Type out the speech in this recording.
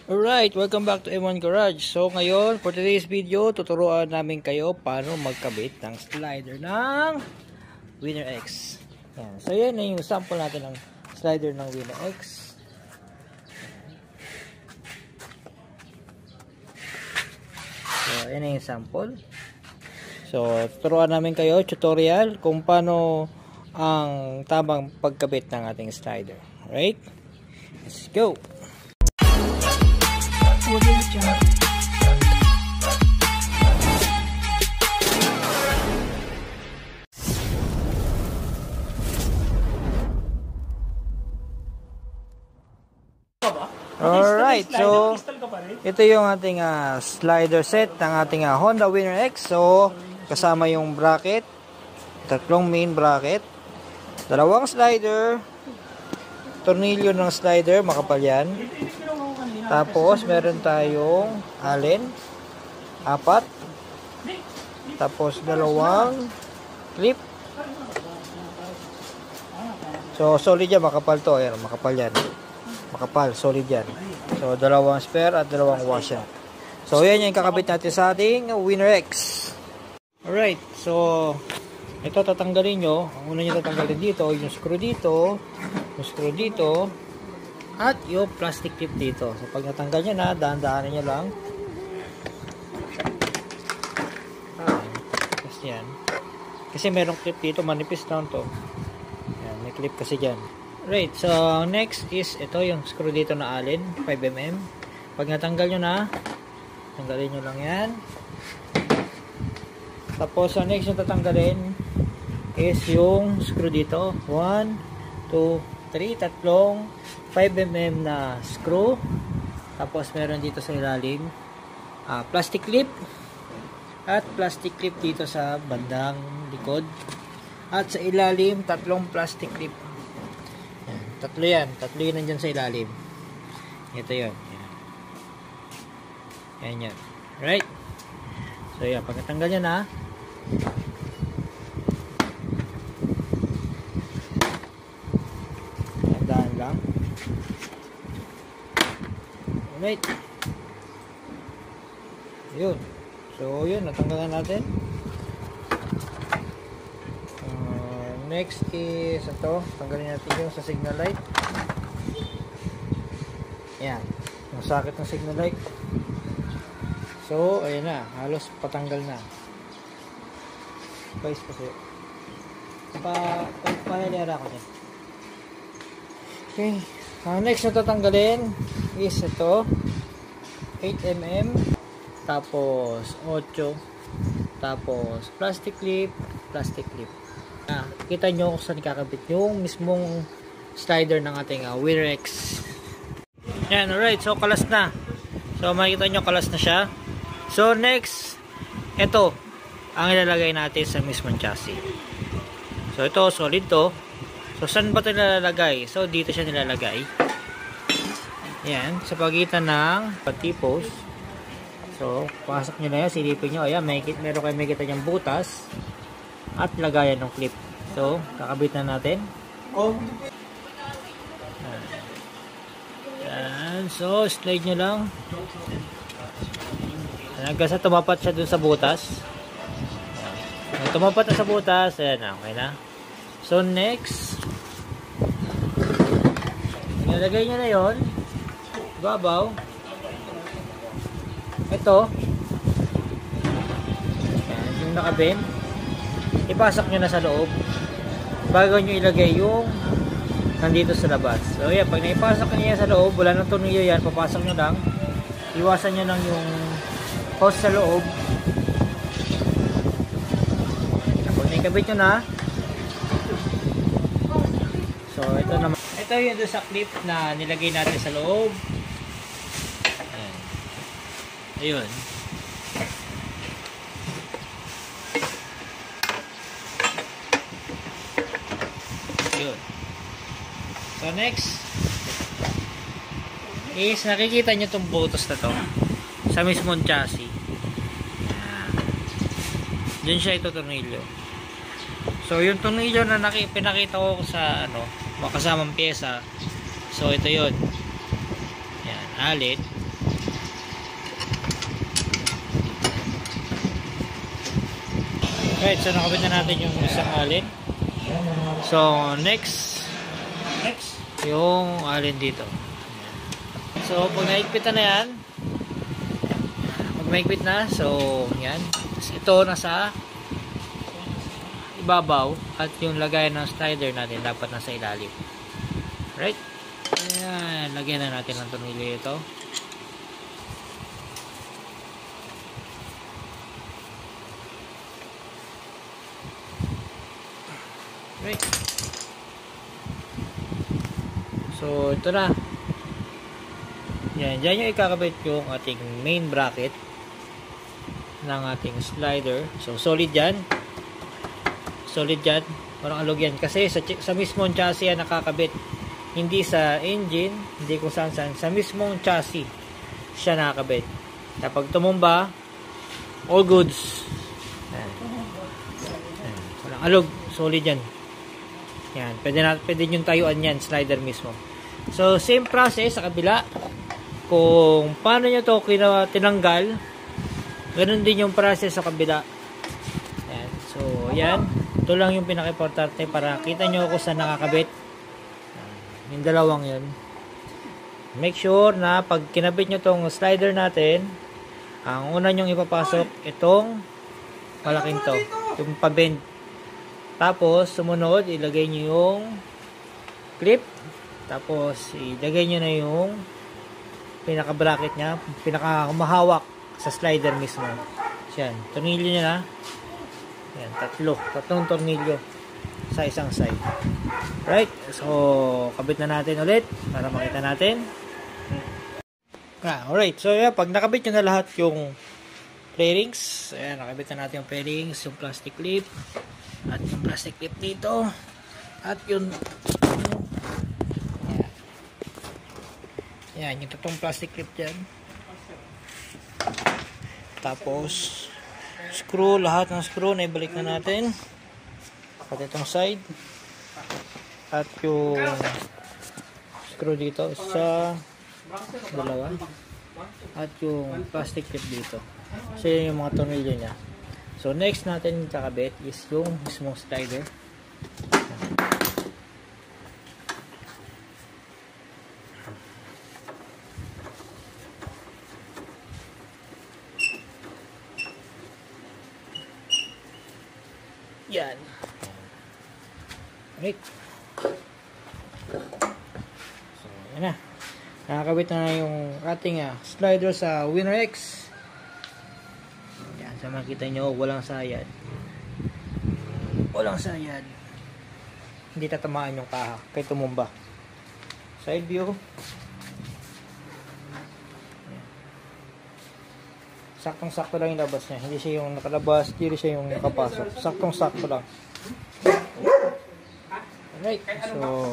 Alright, welcome back to M1 Garage. So ngayon, for today's video, tuturuan namin kayo paano magkabit ng slider ng Winner X. Yan. So yan na yung sample natin ng slider ng Winner X. So yan na yung sample. So tuturuan namin kayo, tutorial, kung paano ang tamang pagkabit ng ating slider. Alright? Let's go! Alright, so ito yung ating slider set ng ating Honda Winner X. So kasama yung bracket, tatlong main bracket, dalawang slider, tornilyo ng slider, makapal yan. Tapos meron tayong allen, 4. Tapos dalawang clip. So solid yan, makapal to. Ayan, makapal yan. Makapal, solid yan. So dalawang spare at dalawang washer. So yan yung kakabit natin sa ating Winner X. Alright, so ito tatanggalin nyo. Ang una nyo tatanggalin dito, yung screw dito, yung screw dito, at yung plastic clip dito. So pag natanggal nyo na, dahan-dahanin nyo lang. Kasi yan. Kasi merong clip dito, manipis lang to. Yan, may clip kasi dyan. Right, so next is ito yung screw dito na allen, 5mm. Pag natanggal nyo na, tanggalin nyo lang yan. Tapos ang next yung tatanggalin is yung screw dito. 1, 2, 3, tatlong 5mm na screw. Tapos meron dito sa ilalim plastic clip at plastic clip dito sa bandang likod, at sa ilalim tatlong plastic clip. Yan, tatlo yun nandyan sa ilalim. Ito yun, yan. Right, so yan, pag natanggal nyo na, dahan lang. Alright. Yun. So, yun. Natanggalan natin. Next is ito. Tanggalin natin yung sa signal light. Yan. Yung socket ng signal light. So, ayan na. Halos patanggal na. Guys, kasi panilera ko din. Okay. Next na tatanggalin is ito. 8mm. Tapos 8. Tapos plastic clip. Kita nyo kung saan kakabit yung mismong slider ng ating Winner X. Yan, alright. So, kalas na. So, makikita nyo kalas na siya. So, next, ito ang ilalagay natin sa mismong chassis. So, ito, solid to. So, saan ba ito nilalagay? So, dito siya nilalagay. Yan, sa pagitan ng patipos. So, pasok nyo na yan, silipin nyo. Ayan, meron kayo makikita niyang butas at lagayan ng clip. So, kakabit na natin. Yan, so, slide nyo lang. Hanggang sa tumapat siya dun sa butas. Tumapat na sa butas. Ayan na, okay na. So, next, nilagay nyo na yun. Babaw. Ito. Ayan, yung nakabend. Ipasok nyo na sa loob bago nyo ilagay yung nandito sa labas. So, yan. Pag naipasok nyo yan sa loob, wala nang tornilyo yan. Papasok nyo lang. Iwasan nyo lang yung hose sa loob. Pag naikabit nyo na, so, ito naman. Ito yung doon sa clip na nilagay natin sa loob. Ayun. Ayun. So next is nakikita nyo itong butas na to sa mismong chassis. Diyan siya ito tornilyo. So yung tornilyo na pinakita ko sa kasamang pyesa. So ito yun. Yan, allen. Right, so nakabit na natin yung isang alin. So, next yung alin dito. So, pag naigpitan na yan, pag maigpit na, so, yan. Ito nasa ibabaw at yung lagayan ng slider natin dapat nasa ilalim. Right? Ayan, lagyan na natin ng tornilyo ito. Right. So, ito na. Yan, dyan yung ikakabit yung ating main bracket ng ating slider. So, solid yan. Solid yan. Parang alog yan. Kasi sa mismong chassis yan nakakabit. Hindi sa engine, hindi kung saan. Sa mismong chassis siya nakakabit. Kapag tumumba, all goods. Yan. Yan. Walang alog. Solid yan. Yan, pwede yung tayuan yan, slider mismo. So, same process sa kabila. Kung paano nyo to tinanggal, ganun din yung process sa kabila. Yan. So, yan. Ito lang yung pinaka-importante para kita nyo kung saan nakakabit. Yung dalawang yun. Make sure na pag kinabit nyo tong slider natin, ang una nyong ipapasok, itong malaking to. Yung pa-bend. Tapos, sumunod, ilagay nyo yung clip. Tapos, ilagay nyo na yung pinaka-bracket nya, pinaka-mahawak sa slider mismo. Yan, tornilyo nyo na. Yan, tatlong tornilyo sa isang side. Right? So, kabit na natin ulit para makita natin. Alright, so yeah, pag nakabit nyo na lahat yung fairings, ayan, nakabit na natin yung fairings, yung plastic clip, at yung plastic clip dito, at yung yan, yung totoong plastic clip dyan. Tapos screw, lahat ng screw na ibalik na natin, at itong side, at yung screw dito, isa, dalawa, at yung plastic clip dito. So yun yung mga tornilyo nya. So, next natin kakabit is yung mismong slider. Yan. Right. So, yan na. Nakakabit na yung ating slider sa Winner X. Sa makita nyo, walang sayad. Walang sayad. Hindi tatamaan yung kaha kay tumumba. Side view. Saktong-sakto lang yung labas niya. Hindi siya yung nakalabas, hindi siya yung nakapasok. Saktong-sakto lang. Alright. So,